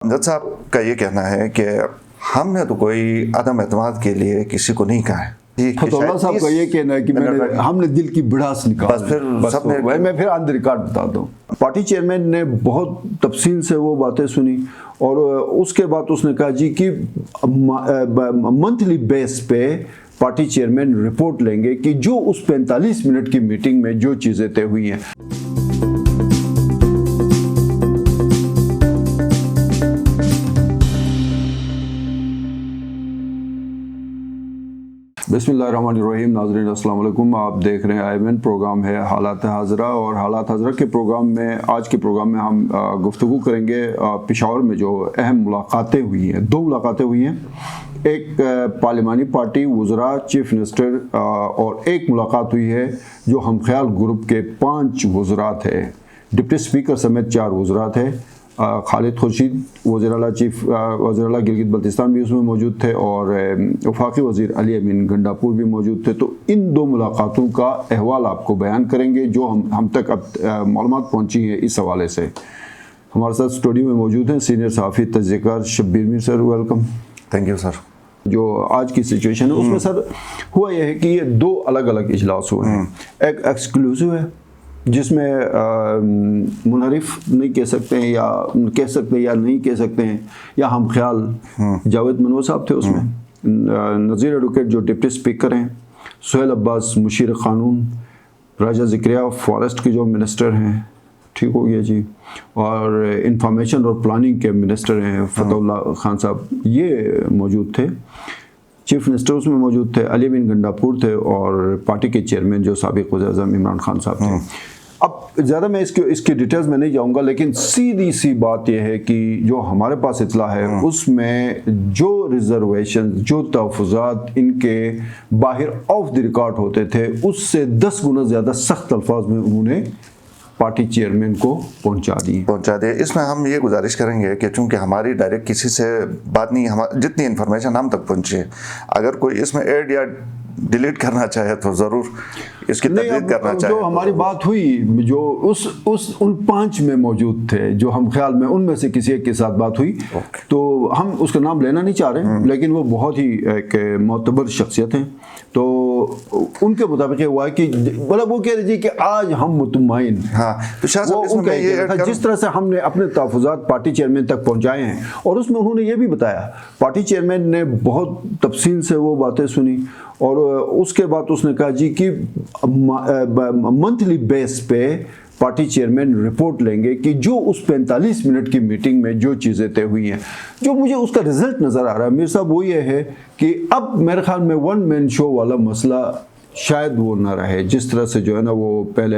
امجد صاحب کا یہ کہنا ہے کہ ہم نے تو کوئی عدم اعتماد کے لیے کسی کو نہیں کہا ہے. فتح اللہ صاحب کا یہ کہنا ہے کہ ہم نے دل کی بڑھاس نکالی. میں پھر آن دی ریکارڈ بتاتا ہوں. پارٹی چیئرمین نے بہت تفصیل سے وہ باتیں سنی اور اس کے بعد اس نے کہا جی کہ منتھلی بیس پہ پارٹی چیئرمین رپورٹ لیں گے کہ جو اس 45 منٹ کی میٹنگ میں جو چیزیں طے ہوئی ہیں. بسم اللہ الرحمن الرحیم. ناظرین السلام علیکم. آپ دیکھ رہے ہیں آئی پروگرام ہے حالات حاضرہ، اور حالات حاضرہ کے پروگرام میں آج کے پروگرام میں ہم گفتگو کریں گے پشاور میں جو اہم ملاقاتیں ہوئی ہیں. 2 ملاقاتیں ہوئی ہیں. ایک پارلیمانی پارٹی وزراء چیف منسٹر اور ایک ملاقات ہوئی ہے جو ہم خیال گروپ کے 5 وزراء تھے. ڈپٹی اسپیکر سمیت 4 وزراء تھے. خالد خورشید وزیر اعلیٰ گلگت بلتستان بھی اس میں موجود تھے، اور وفاقی وزیر علی امین گنڈاپور بھی موجود تھے. تو ان 2 ملاقاتوں کا احوال آپ کو بیان کریں گے جو ہم تک اب معلومات پہنچی ہیں. اس حوالے سے ہمارے ساتھ اسٹوڈیو میں موجود ہیں سینئر صحافی تجزیہ کار شبیر میر سر. ویلکم. Thank you sir. جو آج کی سچویشن ہے اس میں سر ہوا یہ ہے کہ یہ 2 الگ الگ اجلاس ہوئے ہیں. ایک ایکسکلوسیو ہے جس میں منحرف نہیں کہہ سکتے ہیں، یا کہہ سکتے ہیں یا نہیں کہہ سکتے ہیں، یا ہم خیال جاوید منور صاحب تھے اس میں، نذیر ایڈوکیٹ جو ڈپٹی اسپیکر ہیں، سہیل عباس مشیر قانون، راجہ ذکریہ فارسٹ کے جو منسٹر ہیں، ٹھیک ہو گیا جی، اور انفارمیشن اور پلاننگ کے منسٹر ہیں فتح اللہ خان صاحب، یہ موجود تھے. چیف منسٹر اس میں موجود تھے، علی امین گنڈاپور تھے، اور پارٹی کے چیئرمین جو سابق وزیر اعظم عمران خان صاحب تھے. اب زیادہ میں اس کی ڈیٹیلز میں نہیں جاؤں گا، لیکن سیدھی سی بات یہ ہے کہ جو ہمارے پاس اطلاع ہے اس میں جو ریزرویشن، جو تحفظات ان کے باہر آف دی ریکارڈ ہوتے تھے اس سے 10 گنا زیادہ سخت الفاظ میں انہوں نے پارٹی چیئرمین کو پہنچا دی. اس میں ہم یہ گزارش کریں گے کہ چونکہ ہماری ڈائریکٹ کسی سے بات نہیں، جتنی انفارمیشن ہم تک پہنچی ہے، اگر کوئی اس میں ایڈ یا ڈیلیٹ کرنا چاہے تو ضرور اس کی تردید کرنا چاہے. جو ہماری بات ہوئی جو ان 5 میں موجود تھے، جو ہم خیال میں ان میں سے کسی ایک کے ساتھ بات ہوئی، تو ہم اس کا نام لینا نہیں چاہ رہے، لیکن وہ بہت ہی ایک معتبر شخصیت ہیں. تو ان کے مطابق یہ ہوا ہے کہ مطلب وہ کہہ رہے تھے کہ آج ہم مطمئن ہیں. جس طرح سے ہم نے اپنے تحفظات پارٹی چیئرمین تک پہنچائے ہیں، اور اس میں انہوں نے یہ بھی بتایا، پارٹی چیئرمین نے بہت تفصیل سے وہ باتیں سنی، اور اس کے بعد اس نے کہا جی کہ منتھلی بیس پہ پارٹی چیئرمین رپورٹ لیں گے کہ جو اس 45 منٹ کی میٹنگ میں جو چیزیں طے ہوئی ہیں. جو مجھے اس کا رزلٹ نظر آ رہا ہے میر صاحب وہ یہ ہے کہ اب میرے خیال میں 1 مین شو والا مسئلہ شاید وہ نہ رہے. جس طرح سے جو ہے نا وہ پہلے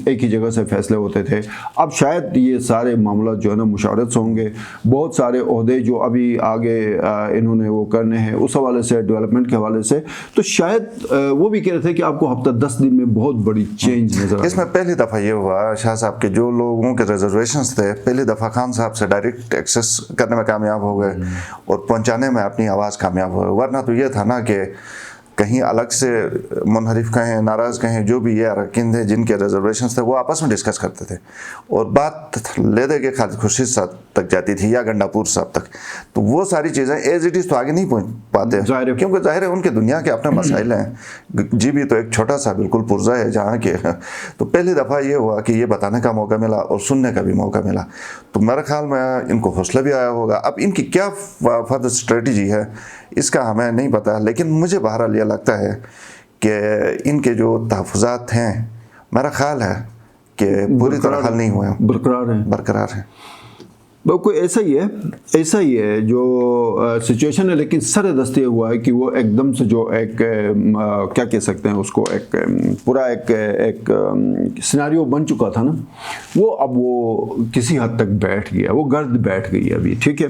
ایک ہی جگہ سے فیصلے ہوتے تھے، اب شاید یہ سارے معاملات جو ہے نا مشاورت سے ہوں گے. بہت سارے عہدے جو ابھی آگے انہوں نے وہ کرنے ہیں اس حوالے سے، ڈیولپمنٹ کے حوالے سے، تو شاید وہ بھی کہہ رہے تھے کہ آپ کو ہفتہ 10 دن میں بہت بڑی چینج نظر آئے. اس میں پہلی دفعہ یہ ہوا شاہ صاحب کہ جو لوگوں کے ریزرویشنز تھے پہلی دفعہ خان صاحب سے ڈائریکٹ ایکسیس کرنے میں کامیاب ہو گئے اور پہنچانے میں اپنی آواز کامیاب ہو گئے. ورنہ تو یہ تھا نا کہ کہیں الگ سے منحرف کہیں، ناراض کہیں، جو بھی یہ اراکین تھے جن کے ریزرویشنز تھے وہ آپس میں ڈسکس کرتے تھے، اور بات لے دے کے خالد خورشید صاحب تک جاتی تھی یا گنڈاپور صاحب تک. تو وہ ساری چیزیں ایز اٹ از تو آگے نہیں پہنچ پاتے، کیونکہ ظاہر ہے ان کے دنیا کے اپنے مسائل ہیں. جی بھی تو ایک چھوٹا سا بالکل پرزہ ہے جہاں کے. تو پہلی دفعہ یہ ہوا کہ یہ بتانے کا موقع ملا اور سننے کا بھی موقع ملا. تو میرے خیال میں ان کو حوصلہ بھی آیا ہوگا. اب ان کی کیا فردر اسٹریٹجی ہے اس کا ہمیں نہیں پتا، لیکن مجھے بہرحال یہ لگتا ہے کہ ان کے جو تحفظات ہیں میرا خیال ہے کہ پوری طرح حل نہیں ہوئے، برقرار ہیں. کوئی ایسا ہی ہے جو سچویشن ہے، لیکن سر دست یہ ہوا ہے کہ وہ ایک دم سے جو ایک کیا کہہ سکتے ہیں اس کو، ایک پورا ایک سیناریو بن چکا تھا نا، وہ اب وہ کسی حد تک بیٹھ گیا، وہ گرد بیٹھ گئی ابھی. ٹھیک ہے.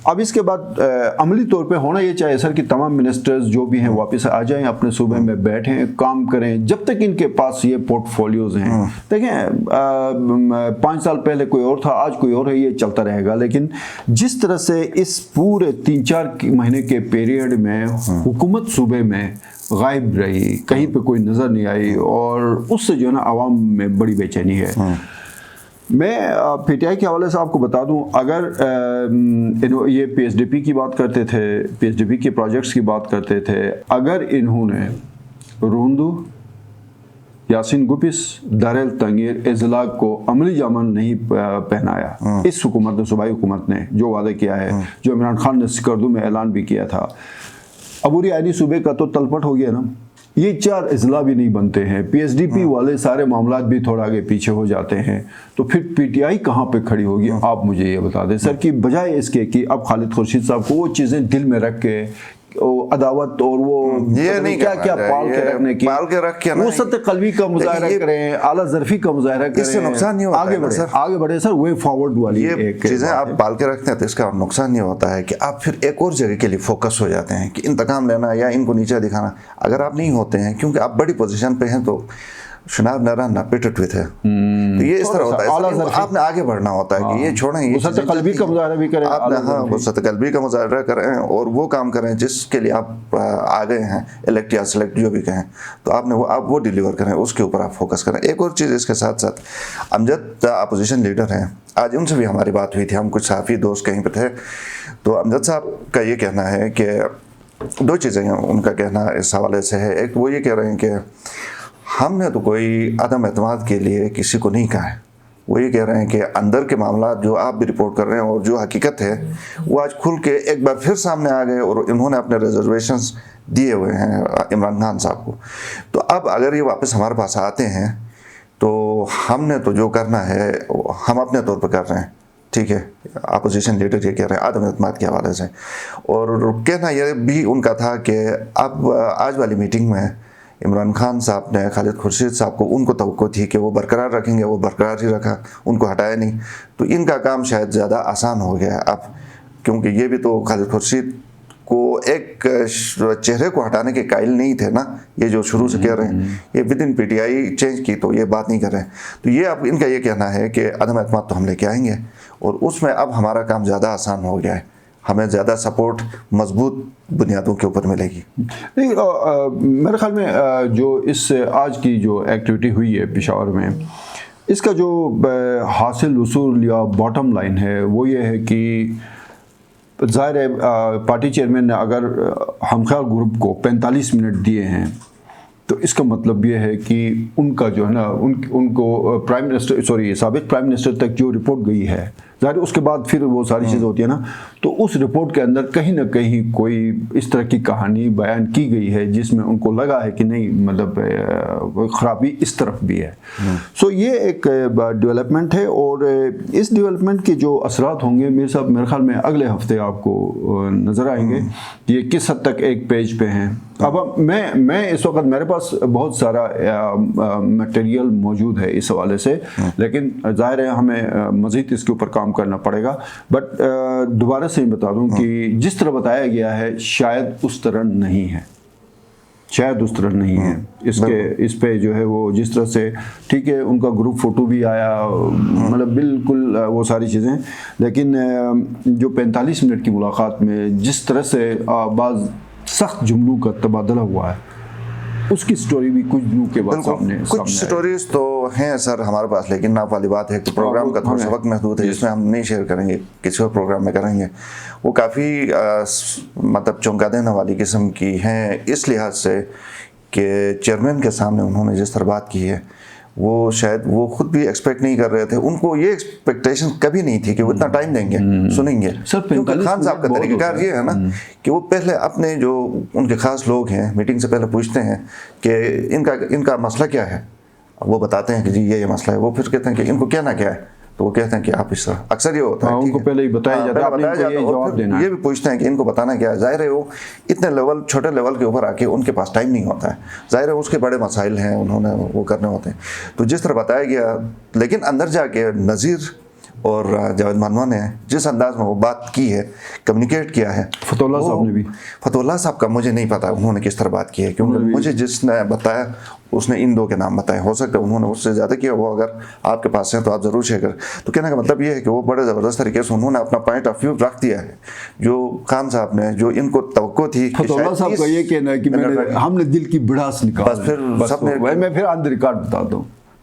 اب اس کے بعد عملی طور پہ ہونا یہ چاہیے سر کہ تمام منسٹرز جو بھی ہیں واپس آ جائیں، اپنے صوبے میں بیٹھیں، کام کریں، جب تک ان کے پاس یہ پورٹ فولیوز ہیں. دیکھیں 5 سال پہلے کوئی اور تھا، آج کوئی اور ہے، یہ چلتا رہے گا. لیکن جس طرح سے اس پورے 3-4 مہینے کے پیریڈ میں حکومت صوبے میں غائب رہی، کہیں پہ کوئی نظر نہیں آئی، اور اس سے جو ہے نا عوام میں بڑی بے چینی ہے. میں پی ٹی آئی کے حوالے سے آپ کو بتا دوں، اگر یہ پی ایس ڈی پی کی بات کرتے تھے، پی ایس ڈی پی کے پروجیکٹس کی بات کرتے تھے، اگر انہوں نے روندو، یاسین گپس، دارل تنگیر اضلاع کو عملی جامہ نہیں پہنایا اس حکومت نے، صوبائی حکومت نے جو وعدہ کیا ہے، جو عمران خان نے سکردو میں اعلان بھی کیا تھا، عبوری آئینی صوبے کا تو تلپٹ ہو گیا نا. یہ 4 اضلاع بھی نہیں بنتے ہیں، پی ایس ڈی پی والے سارے معاملات بھی تھوڑا آگے پیچھے ہو جاتے ہیں، تو پھر پی ٹی آئی کہاں پہ کھڑی ہوگی؟ آپ مجھے یہ بتا دیں سر، کہ بجائے اس کے کہ اب خالد خورشید صاحب کو وہ چیزیں دل میں رکھ کے عداوت اور وہ یہ نہیں کیا کیا پال کے رکھنے کی، پال کے رکھ کے وہ سطح قلبی کا مظاہرہ کریں، اعلیٰ ظرفی کا مظاہرہ کریں، اس سے نقصان نہیں ہوتا ہے آگے بڑھے سر، وے فارورڈ والی یہ چیزیں آپ پال کے رکھتے ہیں تو اس کا نقصان نہیں ہوتا ہے کہ آپ پھر ایک اور جگہ کے لیے فوکس ہو جاتے ہیں کہ انتقام لینا یا ان کو نیچے دکھانا. اگر آپ نہیں ہوتے ہیں کیونکہ آپ بڑی پوزیشن پہ ہیں تو شناب نرا نپٹٹ ہوئے تھے، تو یہ اس طرح ہوتا ہے. آپ نے آگے بڑھنا ہوتا ہے کہ یہ چھوڑیں، یہ وسعت قلبی کا مظاہرہ بھی کریں، آپ نے وسعت قلبی کا مظاہرہ کریں اور وہ کام کریں جس کے لیے آپ آ گئے ہیں، الیکٹ یا سلیکٹ جو بھی کہیں، تو آپ نے وہ ڈیلیور کریں، اس کے اوپر آپ فوکس کریں. ایک اور چیز اس کے ساتھ ساتھ، امجد اپوزیشن لیڈر ہیں، آج ان سے بھی ہماری بات ہوئی تھی، ہم کچھ صحافی دوست کہیں پہ تھے، تو امجد صاحب کا یہ کہنا ہے کہ 2 چیزیں ہیں ان کا کہنا اس حوالے سے ہے. ایک وہ یہ کہہ رہے ہیں کہ ہم نے تو کوئی عدم اعتماد کے لیے کسی کو نہیں کہا ہے، وہ یہ کہہ رہے ہیں کہ اندر کے معاملات جو آپ بھی رپورٹ کر رہے ہیں اور جو حقیقت ہے وہ آج کھل کے ایک بار پھر سامنے آ گئے، اور انہوں نے اپنے ریزرویشنز دیے ہوئے ہیں عمران خان صاحب کو. تو اب اگر یہ واپس ہمارے پاس آتے ہیں تو ہم نے تو جو کرنا ہے ہم اپنے طور پہ کر رہے ہیں، ٹھیک ہے. اپوزیشن لیڈر یہ کہہ رہے ہیں عدم اعتماد کے حوالے سے. اور کہنا یہ بھی ان کا تھا کہ اب آج والی میٹنگ میں عمران خان صاحب نے خالد خورشید صاحب کو، ان کو توقع تھی کہ وہ برقرار رکھیں گے، وہ برقرار ہی رکھا، ان کو ہٹایا نہیں، تو ان کا کام شاید زیادہ آسان ہو گیا اب، کیونکہ یہ بھی تو خالد خورشید کو ایک چہرے کو ہٹانے کے قائل نہیں تھے نا، یہ جو شروع سے کہہ رہے ہیں، یہ with in P T I change کی تو یہ بات نہیں کر رہے ہیں. تو یہ اب ان کا یہ کہنا ہے کہ عدم اعتماد تو ہم لے کے آئیں گے، اور اس میں اب ہمارا کام زیادہ آسان ہو گیا ہے، ہمیں زیادہ سپورٹ مضبوط بنیادوں کے اوپر ملے گی. نہیں، میرے خیال میں جو اس آج کی جو ایکٹیویٹی ہوئی ہے پشاور میں، اس کا جو حاصل وصول یا باٹم لائن ہے وہ یہ ہے کہ ظاہر ہے پارٹی چیئرمین نے اگر ہم خیال گروپ کو 45 منٹ دیے ہیں تو اس کا مطلب یہ ہے کہ ان کا جو ہے نا ان کو سابق پرائم منسٹر تک جو رپورٹ گئی ہے، ظاہر اس کے بعد پھر وہ ساری چیزیں ہوتی ہیں نا، تو اس رپورٹ کے اندر کہیں نہ کہیں کوئی اس طرح کی کہانی بیان کی گئی ہے جس میں ان کو لگا ہے کہ نہیں، مطلب خرابی اس طرف بھی ہے. سو یہ ایک ڈیولپمنٹ ہے، اور اس ڈیولپمنٹ کے جو اثرات ہوں گے میرے صاحب، میرے خیال میں اگلے ہفتے آپ کو نظر آئیں گے یہ کس حد تک ایک پیج پہ ہیں. اب میں اس وقت میرے پاس بہت سارا مٹیریل موجود ہے اس حوالے سے، لیکن ظاہر ہے ہمیں مزید اس کے اوپر کام کرنا پڑے گا. بٹ دوبارہ سے بتا دوں کہ جس طرح بتایا گیا ہے شاید اس طرح نہیں ہے، شاید اس طرح نہیں ہے. اس پہ جو ہے وہ جس طرح سے، ٹھیک ہے ان کا گروپ فوٹو بھی آیا، مطلب بالکل وہ ساری چیزیں، لیکن جو 45 منٹ کی ملاقات میں جس طرح سے بعض سخت جملوں کا تبادلہ ہوا ہے، اس کی سٹوری بھی کچھ دنوں کے بعد سامنے کچھ سٹوریز تو ہیں سر ہمارے پاس، لیکن ناپ والی بات ہے کہ پروگرام کا تھوڑا سا وقت محدود ہے، جس میں ہم نہیں شیئر کریں گے، کسی اور پروگرام میں کریں گے. وہ کافی مطلب چونکا دینے والی قسم کی ہیں، اس لحاظ سے کہ چیئرمین کے سامنے انہوں نے جس طرح بات کی ہے وہ شاید وہ خود بھی ایکسپیکٹ نہیں کر رہے تھے. ان کو یہ ایکسپیکٹیشن کبھی نہیں تھی کہ وہ اتنا ٹائم دیں گے، سنیں گے. کیونکہ خان صاحب کا طریقہ کار یہ ہے نا کہ وہ پہلے اپنے جو ان کے خاص لوگ ہیں میٹنگ سے پہلے پوچھتے ہیں کہ ان کا مسئلہ کیا ہے، وہ بتاتے ہیں کہ جی یہ مسئلہ ہے. وہ پھر کہتے ہیں کہ ان کو کہنا کیا ہے، تو وہ کہتے ہیں کہ آپ اس طرح، اکثر یہ ہوتا ہے ان کو پہلے ہی بتایا جاتا ہے، اور پھر یہ بھی پوچھتے ہیں کہ ان کو بتانا کیا ہے. ظاہر ہے وہ اتنے چھوٹے لیول کے اوپر آ کے ان کے پاس ٹائم نہیں ہوتا ہے، ظاہر ہے اس کے بڑے مسائل ہیں، انہوں نے وہ کرنے ہوتے ہیں. تو جس طرح بتایا گیا، لیکن اندر جا کے نذیر اور جاوید مانوا نے جس انداز میں وہ بات کی ہے، کمیونیکیٹ کیا ہے، فتح اللہ صاحب نے بھی، فتح اللہ صاحب کا مجھے نہیں پتا انہوں نے کس طرح بات کی ہے، کیونکہ مجھے جس نے بتایا اس نے ان 2 کے نام بتائے، ہو سکتا ہے انہوں نے اس سے زیادہ کیا. وہ اگر آپ کے پاس ہیں تو آپ ضرور شیئر کریں. تو کہنے کا مطلب یہ ہے کہ وہ بڑے زبردست طریقے سے انہوں نے اپنا پوائنٹ آف ویو رکھ دیا ہے، جو خان صاحب نے، جو ان کو توقع تھی. فتح اللہ صاحب کا یہ کہنا ہے کہ ہم نے دل کی بڑھاس نکالی، بس پھر سب نے، میں پھر آن دی ریکارڈ بتاتا ہوں،